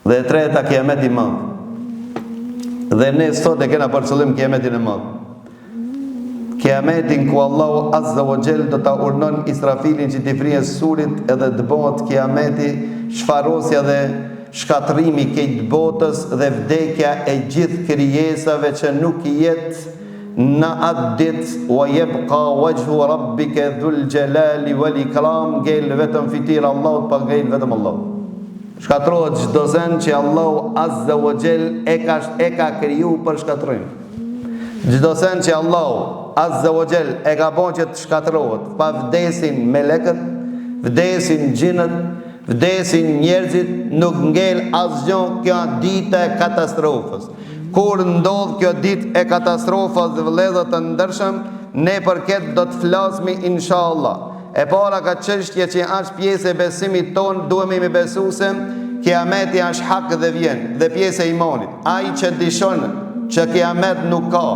Dhe e treta, kiameti i madh. Dhe ne sot e kena për qëllim kiametin e madh. Kiametin ku Allahu Azza wa Jall do ta urdhon Israfilin që t'i frije surit edhe të bëhet kiameti shfarosja dhe shkatrimi këtë botës dhe vdekja e gjithë krijesave që nuk jetë në atë ditë, wa yabqa wajhu rabbika dhul jalali wal ikram, ngel vetëm fytyra Allahut, pa ngel vetëm Allah. Shkatrohet çdo sen që Allahu Azza wa Jall e ka kriju për shkatrim. Çdo sen që Allahu Azza wa Jall e ka bën që të shkatrohet, pa vdesin melekët, vdesin xhinët, vdesin njerëzit, nuk ngel asgjë kjo ditë e katastrofës. Kur ndodh kjo ditë e katastrofës dhe vëllezër të ndershëm, ne për këtë do të flasmi inshallah. E para ka çështje që është pjesë e besimit ton, duhemi me besu se kiameti është hak dhe vjen, dhe pjesë e imanit. Ai që dishon që kiamet nuk ka,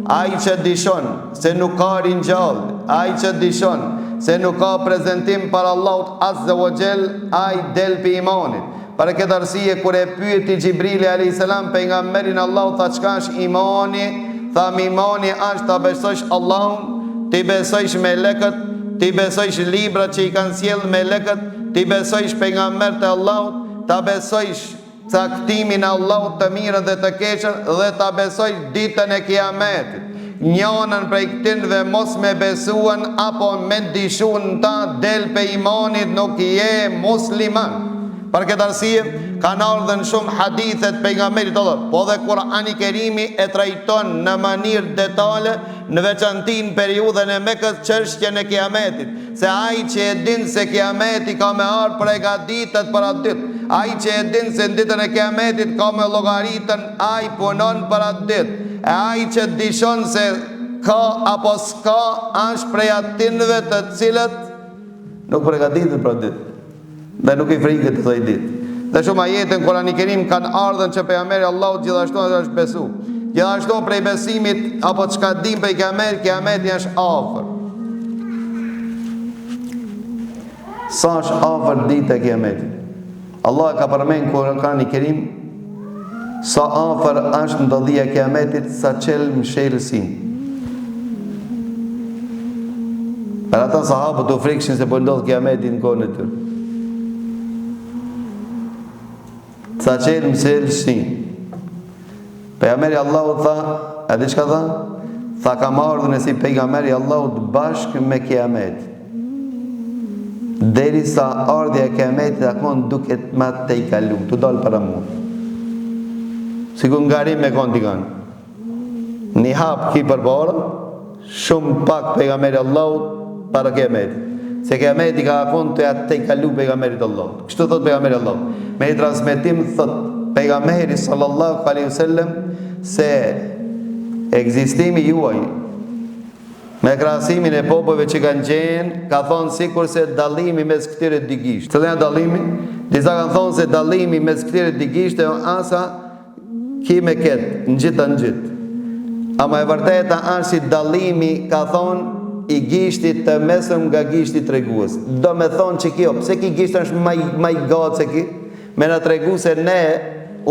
ai që dishon se nuk ka ringjall, ai që dishon se nuk ka prezantim para Allahut Azza wa Jall, ai del pe imanit. Për këtë arsye kur e pyeti Xhibrili alayhis salam pejgamberin Allahu tha çka është imani, tha imani është ta besosh Allahun, ti besosh melekët, ti besosh librat që i kanë sjell melekët, ti besosh pejgambert e Allahut, ta besosh caktimin e Allahut të mirën dhe të keqen dhe ta besosh ditën e kiametit. Njënën prej këtinve mos me besuan apo me dishun ta del pe imanit nuk je musliman. Për këtë arsye kanë ardhur shumë hadithet pejgamberit Allah, po dhe Kurani Kerimi e trajton në mënyrë detale, në veçanti në periudhën e Mekës çështjen e kiametit, se ai që e din se kiameti ka me ardhur përgatitet për atë ditë, ai që e din se në ditën e kiametit ka me llogaritën, ai punon për atë ditë, e ai që dishon se ka apo s'ka është prej atinve të cilët nuk përgatitet për atë ditë dhe nuk i frikët të thoj ditë. Dhe shumë ajete në Kurani Kerim kanë ardhën që pejgamberi Allahut gjithashtu është besu. Gjithashtu prej besimit apo çka dim për kiameti është afër. Sa është afër dita e kiametit? Allah ka përmend në Kurani Kerim sa afër është ndodhia e kiametit sa çel mshelësin. Për ata sahabët u frikshin se po ndodh kiameti në kohën e tyre. Sa qelë mësel shtin. Pejgamberi Allahut tha, e di çka tha? Tha kam ardhur si pejgamberi Allahut bashkë me kiamet. Derisa ardhja e kiametit akon duket më të i kaluar, tu dal para mua. Sikur ngarim me konti kanë. Një hap ki përpara, shumë pak pejgamberi Allahut para kiametit. Se kiameti ka akon të atë i kalu pejgamberit Allahut. Kështu thot pejgamberi Allahut. Me i transmetim thot pejgamberi sallallahu alaihi wasallam se ekzistimi juaj me krahasimin e popujve që kanë qenë, ka thonë sikur se dallimi mes këtyre dy gisht. Cili është dallimi? Disa kanë thonë se dallimi mes këtyre dy gisht asa ki me ket, ngjit. Ama e vërteta është si dallimi, ka thonë, i gishtit të mesëm nga gishtit tregues. Do me thonë që kjo, pse ki gisht është maj gatë se ki, me në tregu se ne,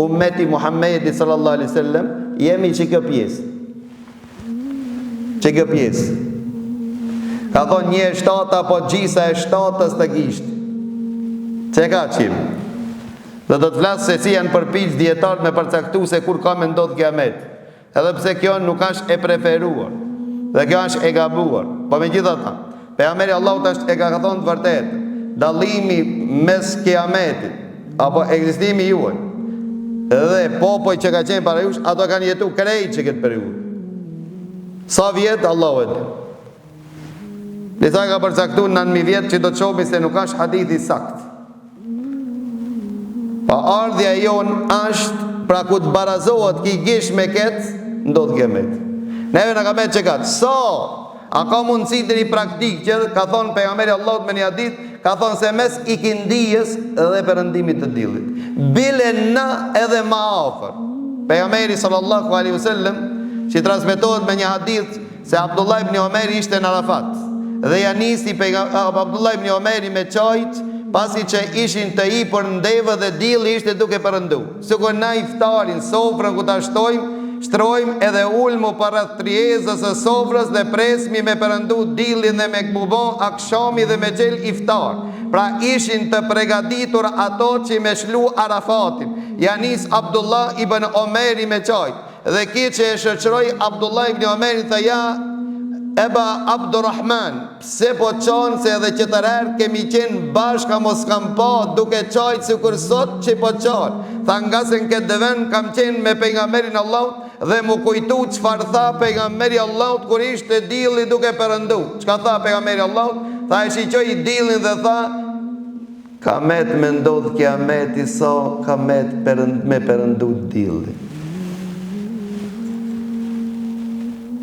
ummeti Muhammedi sallallahu alaihi wasallam, jemi që kjo pjesë. Që kjo pjesë. Ka thonë një shtata, po gjisa e shtatës të gisht. Që ka qimë? Dhe do të flasë se si janë përpiq dietarët me përcaktu se kur ka me ndodh kiamet. Edhe pse kjo nuk është e preferuar. Dhe kjo është e gabuar. Po me gjitha ta, pejgamberi Allahut është e ka thonë të vërtet, dallimi mes kiametit apo ekzistimi juaj dhe popoj që ka qenë para jush, ato kanë jetu krejt që këtë periudhë. Sa vjetë Allahu e di. Disa ka përcaktu në 9.000 vjetë që do të shohim se nuk është hadithi sakt. Pa ardhja jonë është pra ku të barazohet ki gish me ketë, ndodh kiamet. Neve në ka me që katë, a ka mundësi të një praktik që ka thonë pejgamberi Allahut me një hadith, ka thonë se mes ikindijës dhe perëndimit të dillit. Bile na edhe ma afër. Pejgamberi sallallahu alaihi wasallam që transmetohet me një hadith se Abdullah ibn Omeri ishte në Arafat dhe ja nisi Abdullah ibn Omeri me çajt pasi që ishin të i për ndevë dhe dilli ishte duke përëndu. Sikur na iftarin, sofrën ku ta shtrojmë edhe ulmu për rreth trijezës së sofrës dhe presmi me përëndu dillin dhe me këmubon akshami dhe me gjel iftar. Pra ishin të pregaditur ato që me shlu Arafatin. Janis Abdullah ibn Omeri me qajt. Dhe ki që e shëqëroj Abdullah ibn Omeri thë ja Eba Abdurrahman, pse po qonë se edhe që të rerë kemi qenë bashka mos kam pa duke qajtë si kur sot që po qonë. Tha nga se në këtë dëven kam qenë me pejgamberin Allahut dhe mu kujtu qëfar tha pejgamberi Allahut kur ishte dilli duke përëndu. Qka tha pejgamberi Allahut? Tha e shiqoj dillin dhe tha kamet me ndodh kiameti so kamet me përëndu dilli.